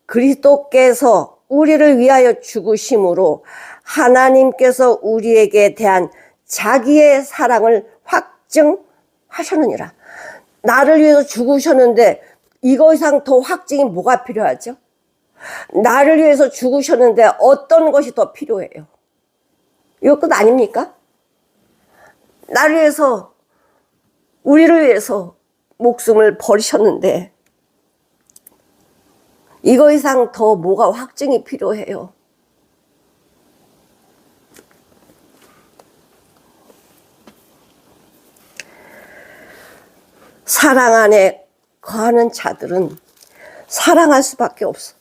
그리스도께서 우리를 위하여 죽으심으로 하나님께서 우리에게 대한 자기의 사랑을 확증하셨느니라. 나를 위해서 죽으셨는데 이거 이상 더 확증이 뭐가 필요하죠? 나를 위해서 죽으셨는데 어떤 것이 더 필요해요? 이거 끝 아닙니까? 나를 위해서, 우리를 위해서 목숨을 버리셨는데 이거 이상 더 뭐가 확증이 필요해요? 사랑 안에 거하는 자들은 사랑할 수밖에 없어.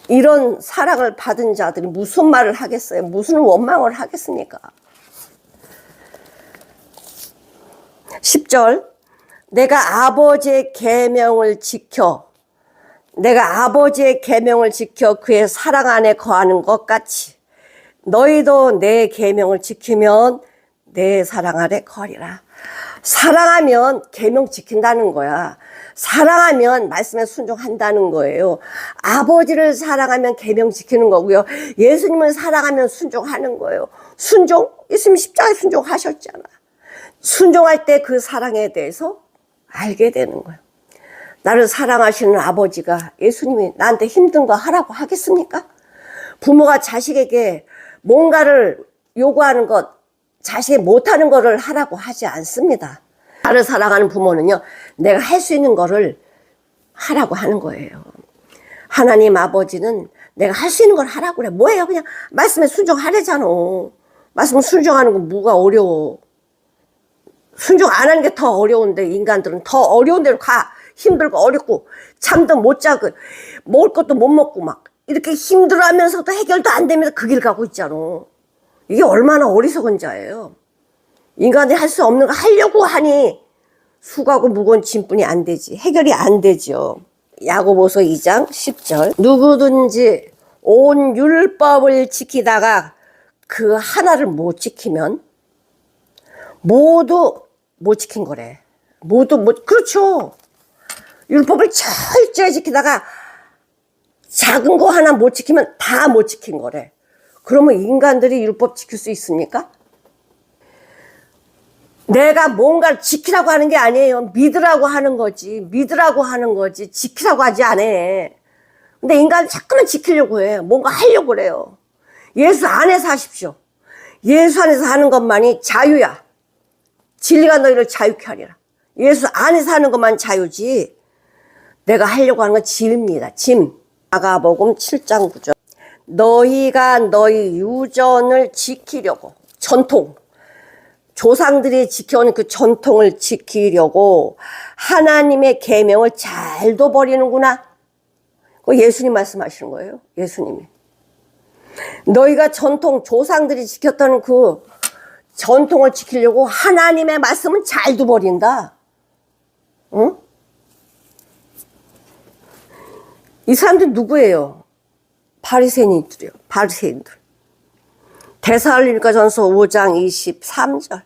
이런 사랑을 받은 자들이 무슨 말을 하겠어요? 무슨 원망을 하겠습니까? 10절 내가 아버지의 계명을 지켜 그의 사랑 안에 거하는 것 같이 너희도 내 계명을 지키면 내 사랑 안에 거하리라. 사랑하면 계명 지킨다는 거야. 사랑하면 말씀에 순종한다는 거예요. 아버지를 사랑하면 계명 지키는 거고요. 예수님을 사랑하면 순종하는 거예요. 순종? 예수님 십자가에 순종하셨잖아. 순종할 때 그 사랑에 대해서 알게 되는 거예요. 나를 사랑하시는 아버지가 예수님이 나한테 힘든 거 하라고 하겠습니까? 부모가 자식에게 뭔가를 요구하는 것, 자식이 못하는 거를 하라고 하지 않습니다. 나를 사랑하는 부모는요, 내가 할 수 있는 거를 하라고 하는 거예요. 하나님 아버지는 내가 할 수 있는 걸 하라고 그래. 뭐예요? 그냥 말씀에 순종하래잖아. 말씀 순종하는 건 뭐가 어려워. 순종 안 하는 게 더 어려운데, 인간들은 더 어려운 데로 가. 힘들고 어렵고 잠도 못 자고 먹을 것도 못 먹고 막 이렇게 힘들어하면서도 해결도 안 되면서 그 길 가고 있잖아. 이게 얼마나 어리석은 자예요. 인간이 할 수 없는 거 하려고 하니 수고하고 무거운 짐뿐이 안 되지. 해결이 안 되죠. 야고보서 2장 10절. 누구든지 온 율법을 지키다가 그 하나를 못 지키면 모두 못 지킨 거래. 모두 그렇죠. 율법을 철저히 지키다가 작은 거 하나 못 지키면 다 못 지킨 거래. 그러면 인간들이 율법 지킬 수 있습니까? 내가 뭔가를 지키라고 하는 게 아니에요. 믿으라고 하는 거지. 믿으라고 하는 거지. 지키라고 하지 않아. 근데 인간은 자꾸만 지키려고 해. 뭔가 하려고 그래요. 예수 안에서 하십시오. 예수 안에서 하는 것만이 자유야. 진리가 너희를 자유케 하리라. 예수 안에서 하는 것만 자유지. 내가 하려고 하는 건 짐입니다. 짐. 마가복음 7장 9절. 너희가 너희 유전을 지키려고, 전통, 조상들이 지켜온 그 전통을 지키려고 하나님의 계명을 잘도 버리는구나. 그거 예수님 말씀하시는 거예요. 예수님이. 너희가 전통, 조상들이 지켰던 그 전통을 지키려고 하나님의 말씀은 잘도 버린다. 응? 이 사람들 누구예요? 바리새인들이요. 바리새인들. 데살로니가전서 5장 23절.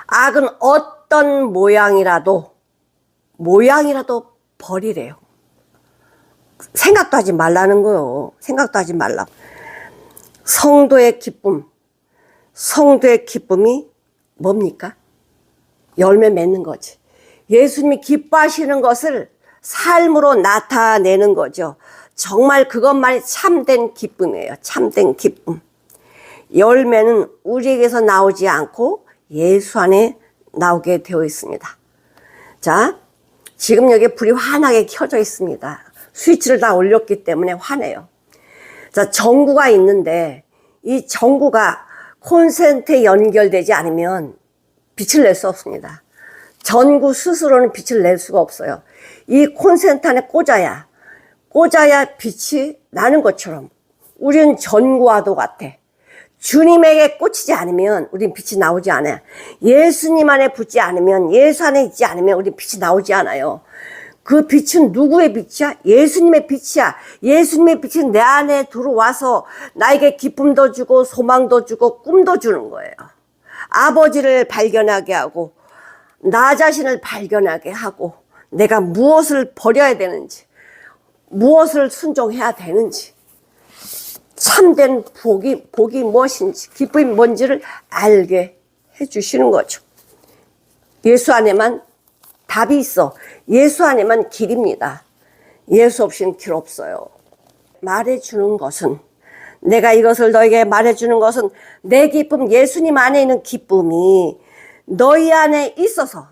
악은 어떤 모양이라도 버리래요. 생각도 하지 말라는 거요. 생각도 하지 말라고. 성도의 기쁨이 뭡니까? 열매 맺는 거지. 예수님이 기뻐하시는 것을 삶으로 나타내는 거죠. 정말 그것만이 참된 기쁨이에요. 참된 기쁨. 열매는 우리에게서 나오지 않고 예수 안에 나오게 되어 있습니다. 자, 지금 여기 불이 환하게 켜져 있습니다. 스위치를 다 올렸기 때문에 환해요. 자, 전구가 있는데 이 전구가 콘센트에 연결되지 않으면 빛을 낼 수 없습니다. 전구 스스로는 빛을 낼 수가 없어요. 이 콘센트 안에 꽂아야 빛이 나는 것처럼 우리는 전구와도 같아. 주님에게 꽂히지 않으면 우린 빛이 나오지 않아요. 예수님 안에 붙지 않으면, 예수 안에 있지 않으면 우린 빛이 나오지 않아요. 그 빛은 누구의 빛이야? 예수님의 빛이야. 예수님의 빛은 내 안에 들어와서 나에게 기쁨도 주고 소망도 주고 꿈도 주는 거예요. 아버지를 발견하게 하고 나 자신을 발견하게 하고 내가 무엇을 버려야 되는지, 무엇을 순종해야 되는지, 참된 복이 무엇인지, 기쁨이 뭔지를 알게 해주시는 거죠. 예수 안에만 답이 있어. 예수 안에만 길입니다. 예수 없이는 길 없어요. 말해주는 것은, 내가 이것을 너에게 말해주는 것은 내 기쁨, 예수님 안에 있는 기쁨이 너희 안에 있어서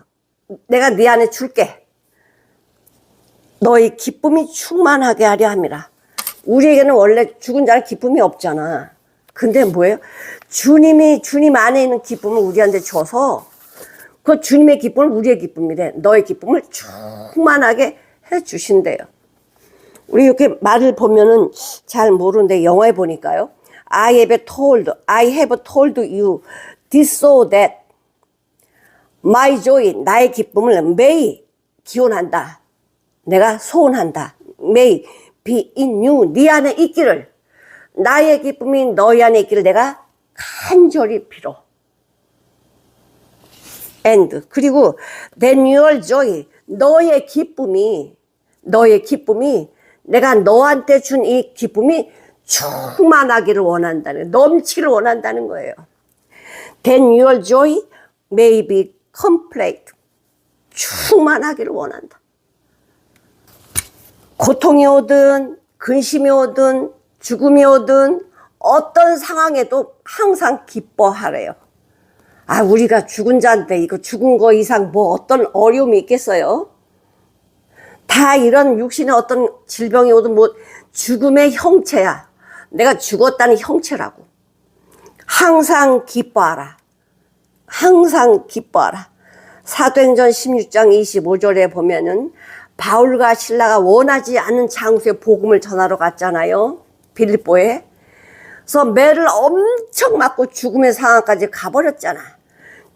내가 네 안에 줄게. 너희 기쁨이 충만하게 하려 함이라. 우리에게는 원래 죽은 자는 기쁨이 없잖아. 근데 뭐예요? 주님 안에 있는 기쁨을 우리한테 줘서 그 주님의 기쁨을 우리의 기쁨이래. 너의 기쁨을 충만하게 해 주신대요. 우리 이렇게 말을 보면은 잘 모르는데 영어에 보니까요. I have told you this so that my joy, 나의 기쁨을 may 기원한다. 내가 소원한다. may be in you, 네 안에 있기를. 나의 기쁨이 너희 안에 있기를 내가 간절히 빌어. and 그리고 then your joy, 너의 기쁨이 내가 너한테 준 이 기쁨이 충만하기를 원한다는, 넘치기를 원한다는 거예요. then your joy may be complete, 충만하기를 원한다. 고통이 오든 근심이 오든 죽음이 오든 어떤 상황에도 항상 기뻐하래요. 아, 우리가 죽은 자인데 이거 죽은 거 이상 뭐 어떤 어려움이 있겠어요? 다 이런 육신의 어떤 질병이 오든 뭐 죽음의 형체야. 내가 죽었다는 형체라고. 항상 기뻐하라. 항상 기뻐하라. 사도행전 16장 25절에 보면은 바울과 실라가 원하지 않는 장소에 복음을 전하러 갔잖아요. 빌립보에. 그래서 매를 엄청 맞고 죽음의 상황까지 가버렸잖아.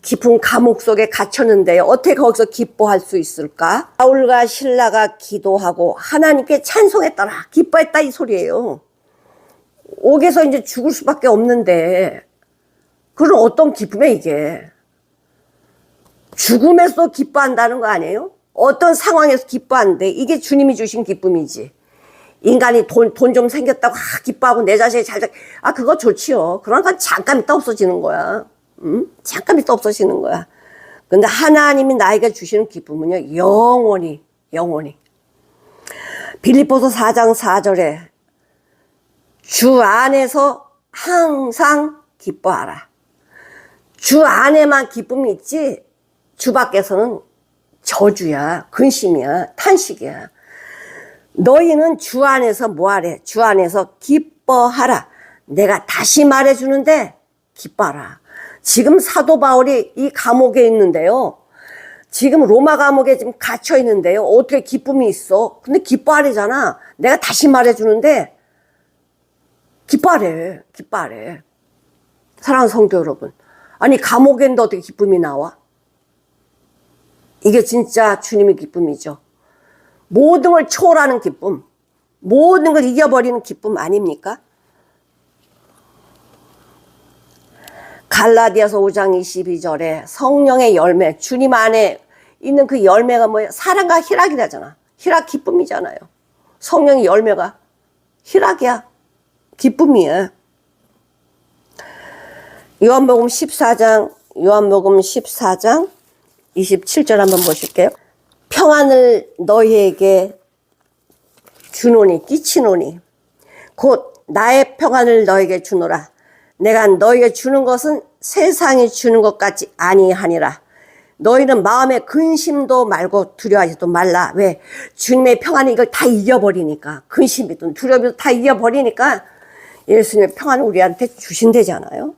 깊은 감옥 속에 갇혔는데 어떻게 거기서 기뻐할 수 있을까? 바울과 실라가 기도하고 하나님께 찬송했더라. 기뻐했다 이 소리예요. 옥에서 이제 죽을 수밖에 없는데 그런 어떤 기쁨이야 이게. 죽음에서 기뻐한다는 거 아니에요? 어떤 상황에서 기뻐하는데 이게 주님이 주신 기쁨이지. 인간이 돈 좀 생겼다고 기뻐하고 내 자식이 그거 좋지요. 그러니까 잠깐 있다 없어지는 거야. 잠깐 있다 없어지는 거야. 근데 하나님이 나에게 주시는 기쁨은요, 영원히. 빌립보서 4장 4절에 주 안에서 항상 기뻐하라. 주 안에만 기쁨이 있지 주 밖에서는 저주야, 근심이야, 탄식이야. 너희는 주 안에서 뭐하래? 주 안에서 기뻐하라. 내가 다시 말해주는데 기뻐하라. 지금 사도 바울이 이 감옥에 있는데요. 지금 로마 감옥에 지금 갇혀 있는데요. 어떻게 기쁨이 있어? 근데 기뻐하래잖아. 내가 다시 말해주는데 기뻐하래. 사랑하는 성도 여러분. 아니 감옥에 있는데 어떻게 기쁨이 나와? 이게 진짜 주님의 기쁨이죠. 모든 걸 초월하는 기쁨, 모든 걸 이겨버리는 기쁨 아닙니까? 갈라디아서 5장 22절에 성령의 열매, 주님 안에 있는 그 열매가 뭐예요? 사랑과 희락이라잖아. 희락 기쁨이잖아요. 성령의 열매가 희락이야. 기쁨이야. 요한복음 14장 27절 한번 보실게요. 평안을 너희에게 주노니 끼치노니 곧 나의 평안을 너희에게 주노라. 내가 너희에게 주는 것은 세상이 주는 것 같지 아니하니라. 너희는 마음에 근심도 말고 두려워하지도 말라. 왜? 주님의 평안이 이걸 다 이겨버리니까. 근심이든 두려움이든 다 이겨버리니까 예수님의 평안을 우리한테 주신대잖아요.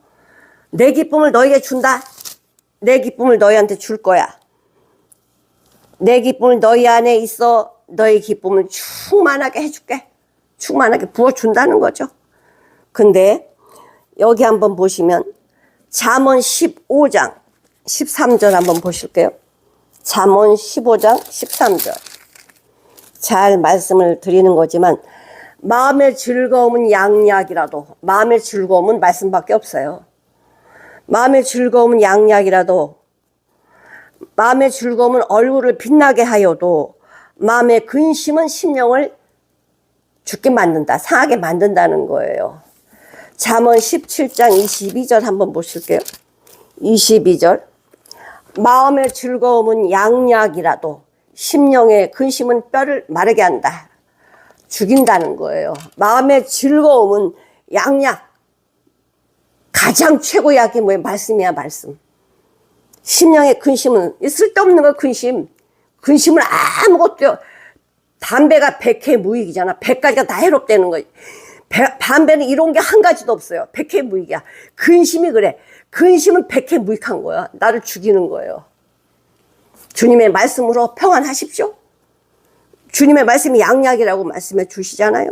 내 기쁨을 너희에게 준다. 내 기쁨을 너희한테 줄 거야. 내 기쁨을 너희 안에 있어. 너희 기쁨을 충만하게 해줄게. 충만하게 부어준다는 거죠. 근데 여기 한번 보시면 잠언 15장 13절 한번 보실게요. 잠언 15장 13절. 잘 말씀을 드리는 거지만 마음의 즐거움은 양약이라도, 마음의 즐거움은 말씀밖에 없어요. 마음의 즐거움은 양약이라도, 마음의 즐거움은 얼굴을 빛나게 하여도 마음의 근심은 심령을 죽게 만든다, 상하게 만든다는 거예요. 잠언 17장 22절 한번 보실게요. 22절. 마음의 즐거움은 양약이라도 심령의 근심은 뼈를 마르게 한다. 죽인다는 거예요. 마음의 즐거움은 양약. 가장 최고 약이 뭐예요? 말씀이야, 말씀. 심령의 근심은 쓸데없는 거 근심. 근심을 아무것도, 담배가 백해무익이잖아. 100가지가 다 해롭다는 거예요. 담배는 이런 게 한 가지도 없어요. 백해무익이야. 근심이 그래. 근심은 백해무익한 거야. 나를 죽이는 거예요. 주님의 말씀으로 평안하십시오. 주님의 말씀이 양약이라고 말씀해 주시잖아요.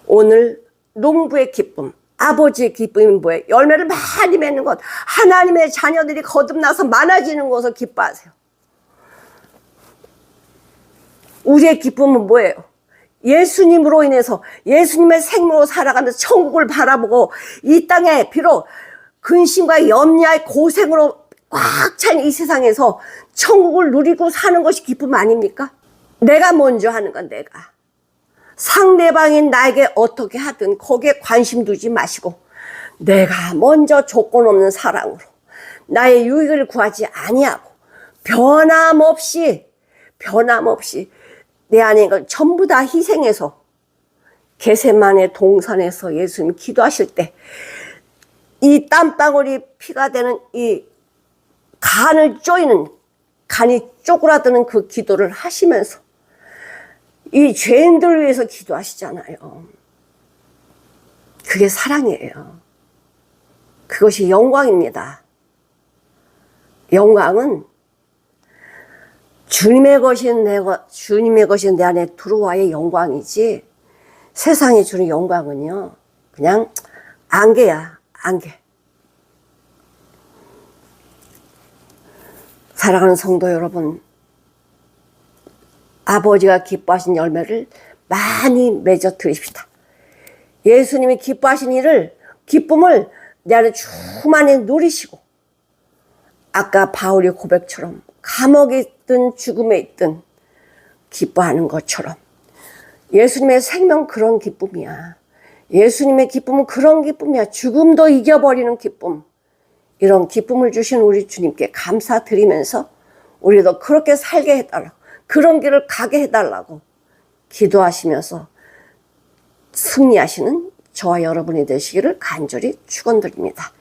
오늘 농부의 기쁨, 아버지의 기쁨이 뭐예요? 열매를 많이 맺는 것, 하나님의 자녀들이 거듭나서 많아지는 것을 기뻐하세요. 우리의 기쁨은 뭐예요? 예수님으로 인해서 예수님의 생명으로 살아가면서 천국을 바라보고 이 땅에 비록 근심과 염려의 고생으로 꽉 찬 이 세상에서 천국을 누리고 사는 것이 기쁨 아닙니까? 내가 먼저 하는 건 내가. 상대방이 나에게 어떻게 하든 거기에 관심 두지 마시고 내가 먼저 조건 없는 사랑으로 나의 유익을 구하지 아니하고 변함없이 내 안에 이걸 전부 다 희생해서 겟세마네 동산에서 예수님 기도하실 때 이 땀방울이 피가 되는 이 간을 쪼이는, 간이 쪼그라드는 그 기도를 하시면서 이 죄인들을 위해서 기도하시잖아요. 그게 사랑이에요. 그것이 영광입니다. 영광은 주님의 것이 내 안에 들어와의 영광이지, 세상이 주는 영광은요, 그냥 안개야, 안개. 사랑하는 성도 여러분, 아버지가 기뻐하신 열매를 많이 맺어 드립시다. 예수님이 기뻐하신 일을, 기쁨을 내 안에 충만히 누리시고, 아까 바울의 고백처럼 감옥에 있든 죽음에 있든 기뻐하는 것처럼, 예수님의 생명 그런 기쁨이야. 예수님의 기쁨은 그런 기쁨이야. 죽음도 이겨버리는 기쁨. 이런 기쁨을 주신 우리 주님께 감사드리면서 우리도 그렇게 살게 해달라고, 그런 길을 가게 해달라고 기도하시면서 승리하시는 저와 여러분이 되시기를 간절히 축원드립니다.